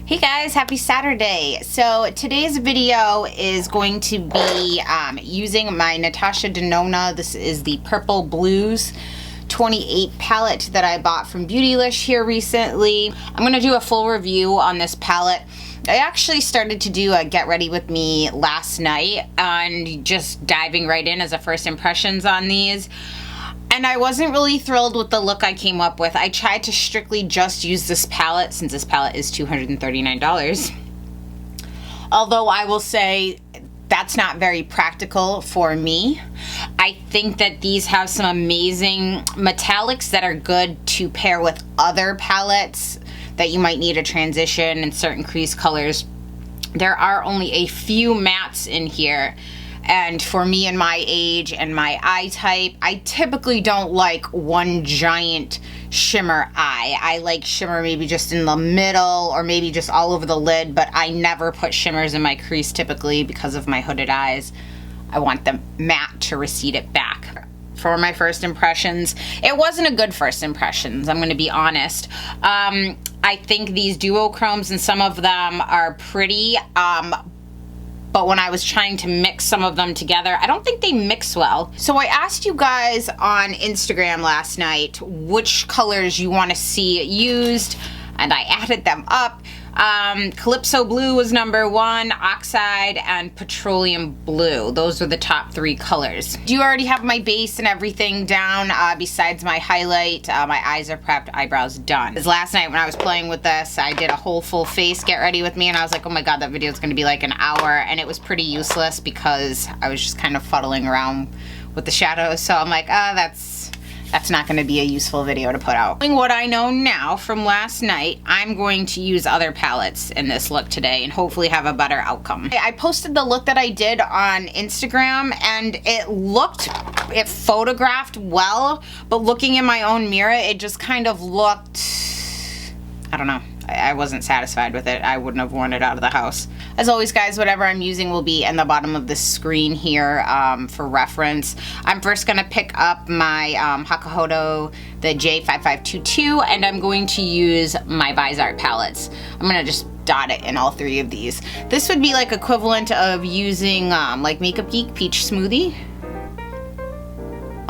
Hey guys, happy Saturday. So today's video is going to be using my Natasha Denona. This is the Purple Blues 28 palette that I bought from Beautylish here recently. I'm going to do a full review on this palette. I actually started to do a get ready with me last night and just diving right in as a first impressions on these. And I wasn't really thrilled with the look I came up with. I tried to strictly just use this palette since this palette is $239. Although I will say that's not very practical for me. I think that these have some amazing metallics that are good to pair with other palettes that you might need a transition in certain crease colors. There are only a few mattes in here. And for me and my age and my eye type, I typically don't like one giant shimmer eye. I like shimmer maybe just in the middle or maybe just all over the lid, but I never put shimmers in my crease typically because of my hooded eyes. I want the matte to recede it back. For my first impressions, it wasn't a good first impressions, I'm going to be honest. I think these duochromes and some of them are pretty, but when I was trying to mix some of them together, I don't think they mix well. So I asked you guys on Instagram last night which colors you want to see used, and I added them up. Calypso Blue was number 1, Oxide, and Petroleum Blue. Those are the top 3 colors. Do you already have my base and everything down besides my highlight? My eyes are prepped, eyebrows done. Because last night when I was playing with this, I did a whole full face get ready with me, and I was like, oh my god, that video is going to be like an hour, and it was pretty useless because I was just kind of fuddling around with the shadows. So I'm like, that's not going to be a useful video to put out. Knowing what I know now from last night, I'm going to use other palettes in this look today and hopefully have a better outcome. I posted the look that I did on Instagram and it photographed well, but looking in my own mirror, it just kind of looked, I don't know. I wasn't satisfied with it. I wouldn't have worn it out of the house. As always, guys, whatever I'm using will be in the bottom of the screen here for reference. I'm first going to pick up my xoxo, the J5522, and I'm going to use my Visart palettes. I'm going to just dot it in all 3 of these. This would be like equivalent of using like Makeup Geek Peach Smoothie.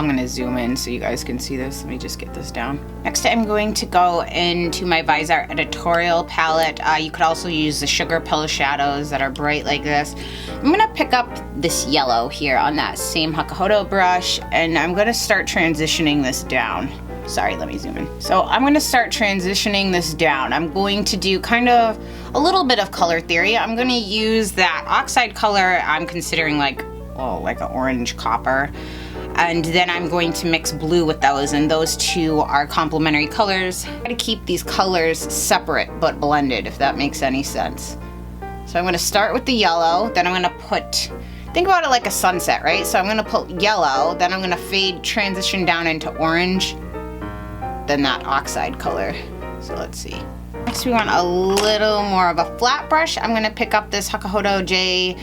I'm gonna zoom in so you guys can see this. Let me just get this down. Next, I'm going to go into my Visart editorial palette. You could also use the Sugar Pill shadows that are bright like this. I'm gonna pick up this yellow here on that same xoxo brush, and I'm gonna start transitioning this down. Sorry, let me zoom in. So I'm gonna start transitioning this down. I'm going to do kind of a little bit of color theory. I'm gonna use that Oxide color I'm considering like an orange copper. And then I'm going to mix blue with those, and those two are complementary colors. I try to keep these colors separate but blended, if that makes any sense. So I'm gonna start with the yellow, then I'm gonna think about it like a sunset, right? So I'm gonna put yellow, then I'm gonna fade, transition down into orange, then that Oxide color. So let's see. Next we want a little more of a flat brush. I'm gonna pick up this xoxo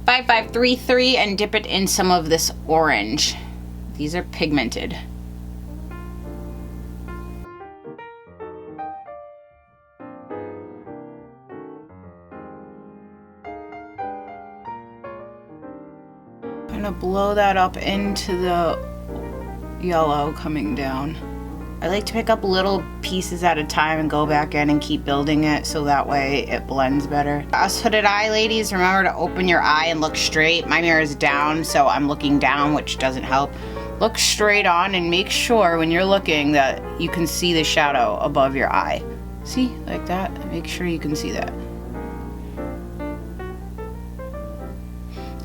J5533 and dip it in some of this orange. These are pigmented. I'm gonna blow that up into the yellow coming down. I like to pick up little pieces at a time and go back in and keep building it so that way it blends better. Us hooded eye ladies, remember to open your eye and look straight. My mirror is down, so I'm looking down, which doesn't help. Look straight on and make sure when you're looking that you can see the shadow above your eye. See, like that? Make sure you can see that.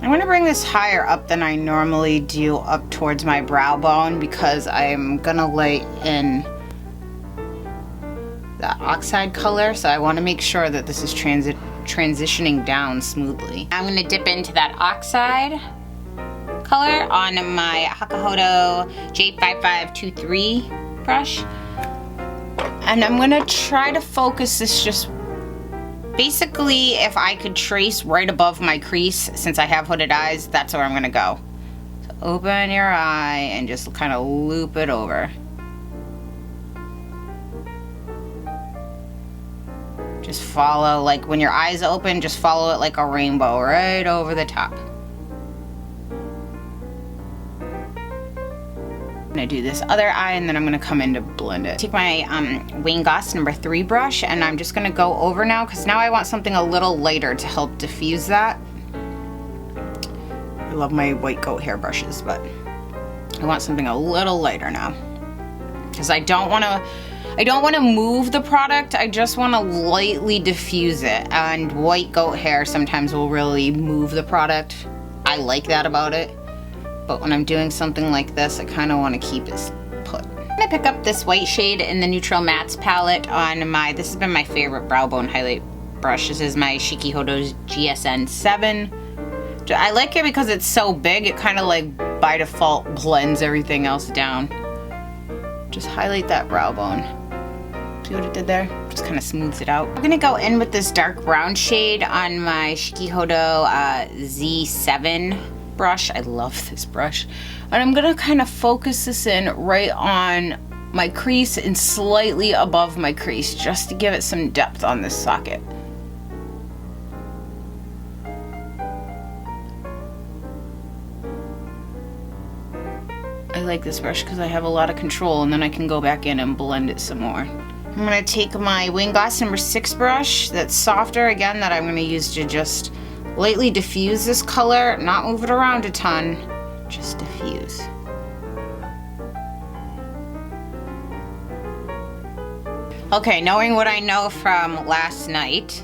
I'm gonna bring this higher up than I normally do, up towards my brow bone, because I'm gonna lay in that Oxide color, so I wanna make sure that this is transitioning down smoothly. I'm gonna dip into that Oxide color on my xoxo J5523 brush, and I'm gonna try to focus this just basically, if I could trace right above my crease, since I have hooded eyes, that's where I'm gonna go. So open your eye and just kind of loop it over. Just follow, like when your eyes open, just follow it like a rainbow right over the top. I'm gonna do this other eye and then I'm gonna come in to blend it. Take my Wayne Goss number 3 brush and I'm just gonna go over now because now I want something a little lighter to help diffuse that. I love my white goat hair brushes, but I want something a little lighter now because I don't want to move the product. I just want to lightly diffuse it, and white goat hair sometimes will really move the product. I like that about it, but when I'm doing something like this, I kind of want to keep it put. I'm gonna pick up this white shade in the Neutral Mattes palette on my, this has been my favorite brow bone highlight brush. This is my Shiki-Hodo's GSN 7. I like it because it's so big, it kind of like by default blends everything else down. Just highlight that brow bone. See what it did there? Just kind of smooths it out. I'm gonna go in with this dark brown shade on my Shiki-Hodo Z7 brush. I love this brush. And I'm gonna kind of focus this in right on my crease and slightly above my crease just to give it some depth on this socket. I like this brush because I have a lot of control and then I can go back in and blend it some more. I'm going to take my Wayne Goss number 6 brush that's softer again that I'm going to use to just lightly diffuse this color, not move it around a ton, just diffuse. Okay, knowing what I know from last night,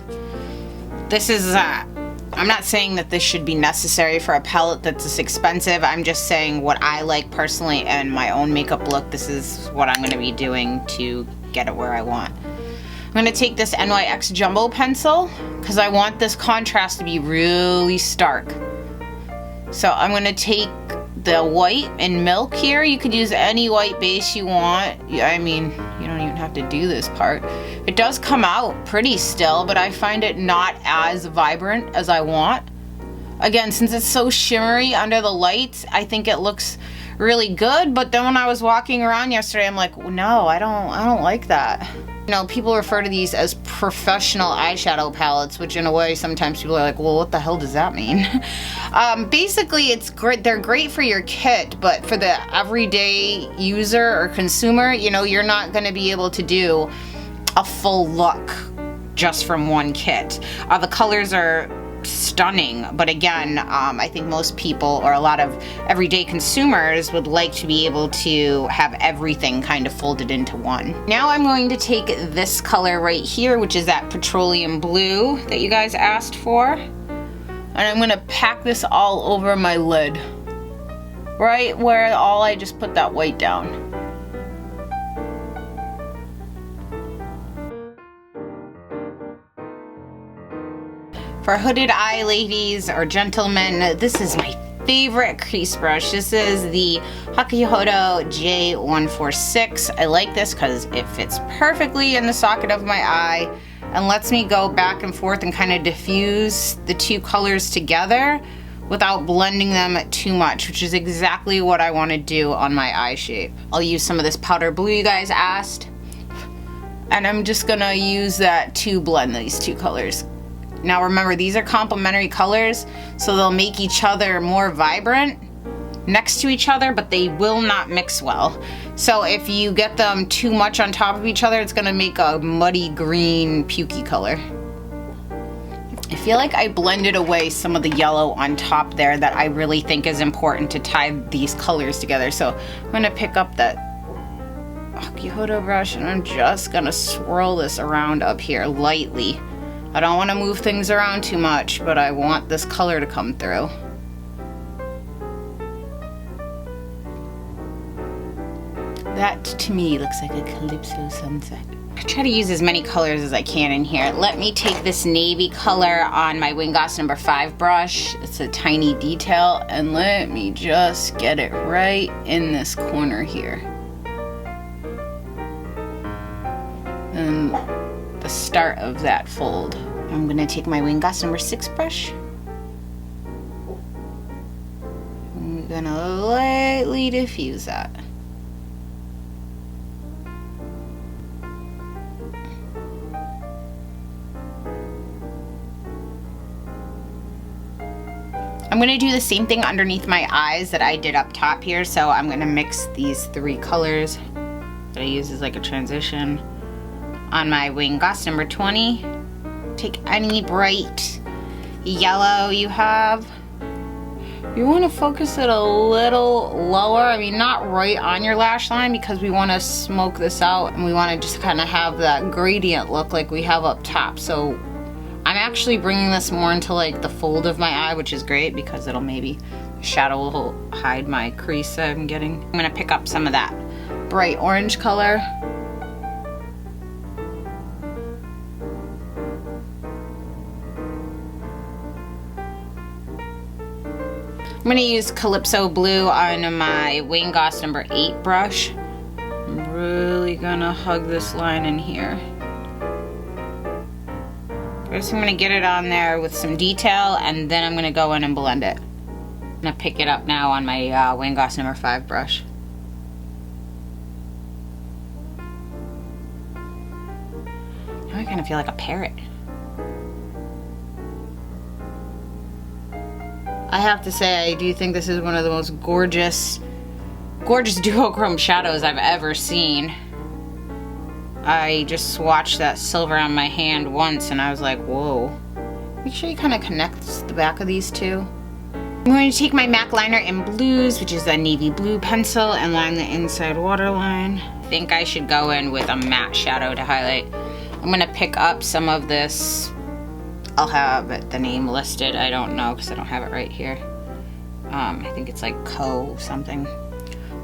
this is I'm not saying that this should be necessary for a palette that's this expensive. I'm just saying what I like personally and my own makeup look. This is what I'm going to be doing to get it where I want. I'm going to take this NYX Jumbo pencil because I want this contrast to be really stark. So I'm going to take the white and milk here. You could use any white base you want. I mean, you don't even have to do this part. It does come out pretty still, but I find it not as vibrant as I want. Again, since it's so shimmery under the lights, I think it looks really good, but then when I was walking around yesterday, I'm like, no, I don't like that. You know, people refer to these as professional eyeshadow palettes, which in a way, sometimes people are like, well, what the hell does that mean? Basically, it's great. They're great for your kit, but for the everyday user or consumer, you know, you're not going to be able to do a full look just from one kit. The colors are stunning, but again, I think most people or a lot of everyday consumers would like to be able to have everything kind of folded into one. Now I'm going to take this color right here, which is that petroleum blue that you guys asked for, and I'm going to pack this all over my lid, right where I just put that white down. For hooded eye ladies or gentlemen, this is my favorite crease brush. This is the Shiki-Hodo J146. I like this because it fits perfectly in the socket of my eye and lets me go back and forth and kind of diffuse the two colors together without blending them too much, which is exactly what I want to do on my eye shape. I'll use some of this powder blue you guys asked, and I'm just gonna use that to blend these two colors. Now remember, these are complementary colors, so they'll make each other more vibrant next to each other, but they will not mix well. So if you get them too much on top of each other, it's gonna make a muddy green pukey color. I feel like I blended away some of the yellow on top there that I really think is important to tie these colors together. So I'm gonna pick up that Shiki-Hodo brush and I'm just gonna swirl this around up here lightly. I don't want to move things around too much, but I want this color to come through. That to me looks like a calypso sunset. I try to use as many colors as I can in here. Let me take this navy color on my Wayne Goss number 5 brush. It's a tiny detail, and let me just get it right in this corner here. And the start of that fold. I'm gonna take my Wayne Goss number 6 brush. I'm gonna lightly diffuse that. I'm gonna do the same thing underneath my eyes that I did up top here. So I'm gonna mix these 3 colors that I use as like a transition on my wing Goss number 20. Take any bright yellow you have. You want to focus it a little lower. I mean, not right on your lash line, because we want to smoke this out and we want to just kind of have that gradient look like we have up top. So I'm actually bringing this more into like the fold of my eye, which is great because it'll maybe, the shadow will hide my crease that I'm getting. I'm going to pick up some of that bright orange color. I'm gonna use Calypso Blue on my Wayne Goss number 8 brush. I'm really gonna hug this line in here. First I'm gonna get it on there with some detail, and then I'm gonna go in and blend it. I'm gonna pick it up now on my Wayne Goss number 5 brush. Now I kind of feel like a parrot. I have to say, I do think this is one of the most gorgeous duochrome shadows I've ever seen. I just swatched that silver on my hand once and I was like, whoa. Make sure you kind of connect the back of these two. I'm going to take my MAC liner in blues, which is a navy blue pencil, and line the inside waterline. I think I should go in with a matte shadow to highlight. I'm going to pick up some of this. I'll have the name listed. I don't know because I don't have it right here. I think it's like Co something.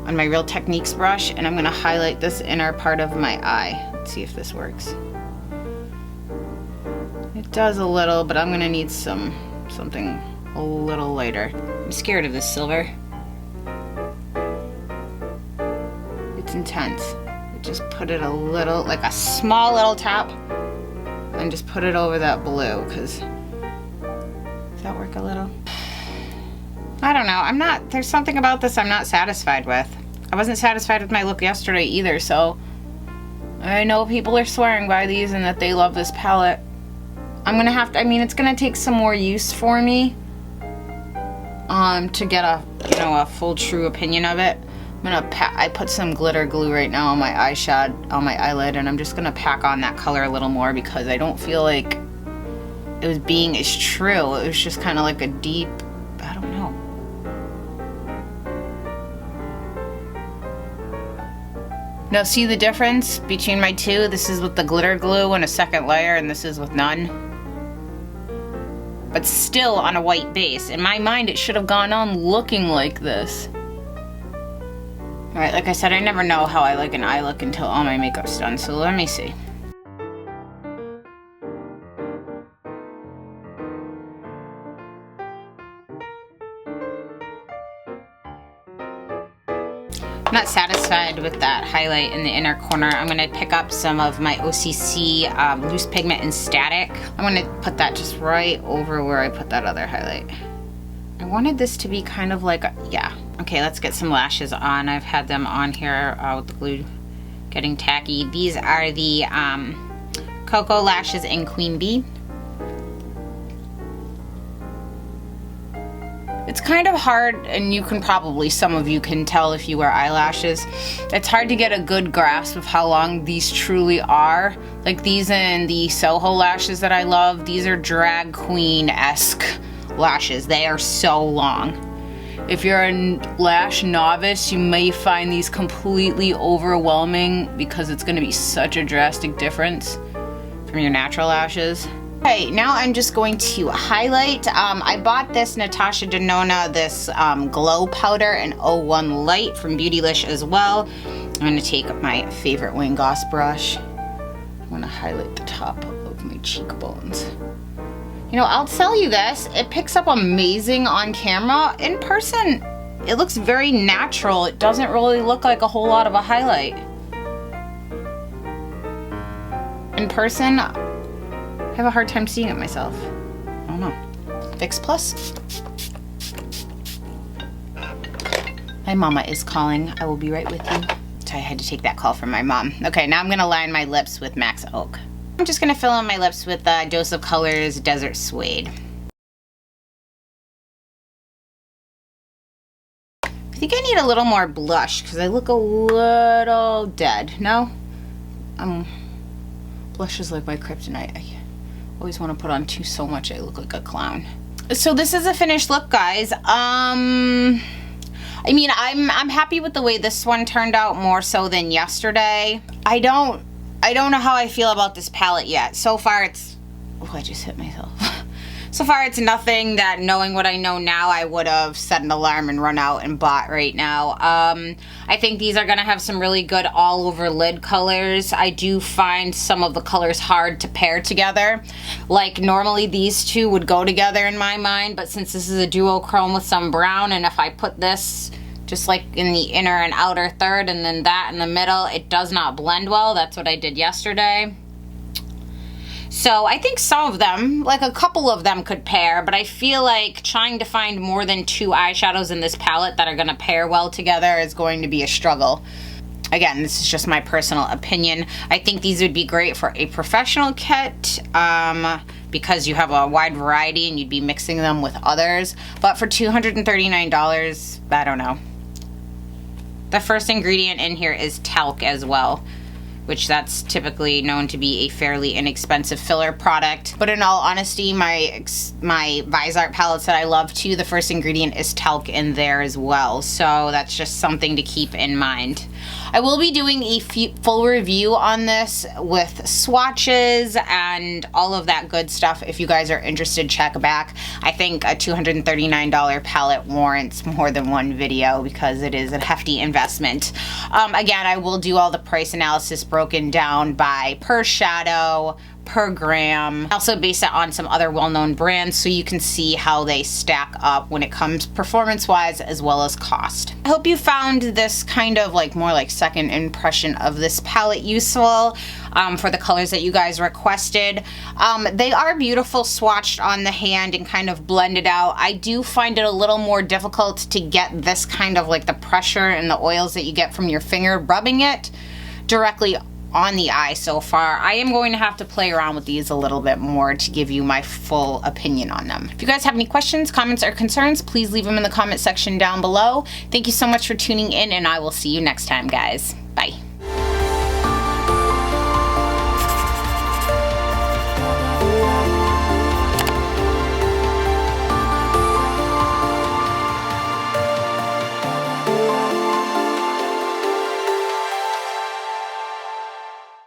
On my Real Techniques brush, and I'm going to highlight this inner part of my eye. Let's see if this works. It does a little, but I'm going to need something a little lighter. I'm scared of this silver. It's intense. Just put it a little, like a small little tap, and just put it over that blue, because does that work a little? I don't know. There's something about this I'm not satisfied with. I wasn't satisfied with my look yesterday either, so I know people are swearing by these and that they love this palette. I'm gonna have to, I mean, it's gonna take some more use for me to get a full true opinion of it. I put some glitter glue right now on my eyeshadow, on my eyelid, and I'm just gonna pack on that color a little more because I don't feel like it was being as true. It was just kind of like a deep, I don't know. Now see the difference between my two? This is with the glitter glue and a second layer, and this is with none. But still on a white base. In my mind, it should have gone on looking like this. Alright, like I said, I never know how I like an eye look until all my makeup's done, so let me see. I'm not satisfied with that highlight in the inner corner. I'm going to pick up some of my OCC loose pigment in Static. I'm going to put that just right over where I put that other highlight. I wanted this to be kind of like, yeah. Okay, let's get some lashes on. I've had them on here with the glue getting tacky. These are the Cocoa lashes in Queen Bee. It's kind of hard, and you can probably, some of you can tell if you wear eyelashes. It's hard to get a good grasp of how long these truly are. Like these and the Soho lashes that I love, these are drag queen-esque lashes. They are so long. If you're a lash novice, you may find these completely overwhelming because it's going to be such a drastic difference from your natural lashes. Okay, now I'm just going to highlight. I bought this Natasha Denona, this glow powder in 01 Light from Beautylish as well. I'm going to take my favorite Wayne Goss brush. I'm going to highlight the top of my cheekbones. You know, I'll tell you this, it picks up amazing on camera. In person, it looks very natural. It doesn't really look like a whole lot of a highlight. In person, I have a hard time seeing it myself. I don't know. Fix Plus. My mama is calling. I will be right with you. So I had to take that call from my mom. Okay, now I'm gonna line my lips with Max Oak. I'm just gonna fill in my lips with Dose of Colors Desert Suede. think I need a little more blush because I look a little dead. No? Blush is like my kryptonite. I always want to put on so much I look like a clown. So this is a finished look, guys. I mean, I'm happy with the way this one turned out more so than yesterday. I don't know how I feel about this palette yet. So far it's, oh, I just hit myself. So far it's nothing that, knowing what I know now, I would have set an alarm and run out and bought right now. I think these are gonna have some really good all over lid colors. I do find some of the colors hard to pair together. Like normally these two would go together in my mind, but since this is a duochrome with some brown, and if I put this just like in the inner and outer third and then that in the middle, it does not blend well. That's what I did yesterday. So I think some of them, like a couple of them could pair, but I feel like trying to find more than 2 eyeshadows in this palette that are gonna pair well together is going to be a struggle. Again, this is just my personal opinion. I think these would be great for a professional kit because you have a wide variety and you'd be mixing them with others. But for $239, I don't know. The first ingredient in here is talc as well, which that's typically known to be a fairly inexpensive filler product. But in all honesty, my Visart palettes that I love too, the first ingredient is talc in there as well. So that's just something to keep in mind. I will be doing a full review on this with swatches and all of that good stuff. If you guys are interested, check back. I think a $239 palette warrants more than one video because it is a hefty investment. Again, I will do all the price analysis broken down by per shadow, per gram. I also base it on some other well-known brands so you can see how they stack up when it comes performance-wise as well as cost. I hope you found this kind of like more like second impression of this palette useful for the colors that you guys requested. They are beautiful swatched on the hand and kind of blended out. I do find it a little more difficult to get this kind of like the pressure and the oils that you get from your finger rubbing it directly on the eye so far. I am going to have to play around with these a little bit more to give you my full opinion on them. If you guys have any questions, comments, or concerns, please leave them in the comment section down below. Thank you so much for tuning in, and I will see you next time, guys. Bye.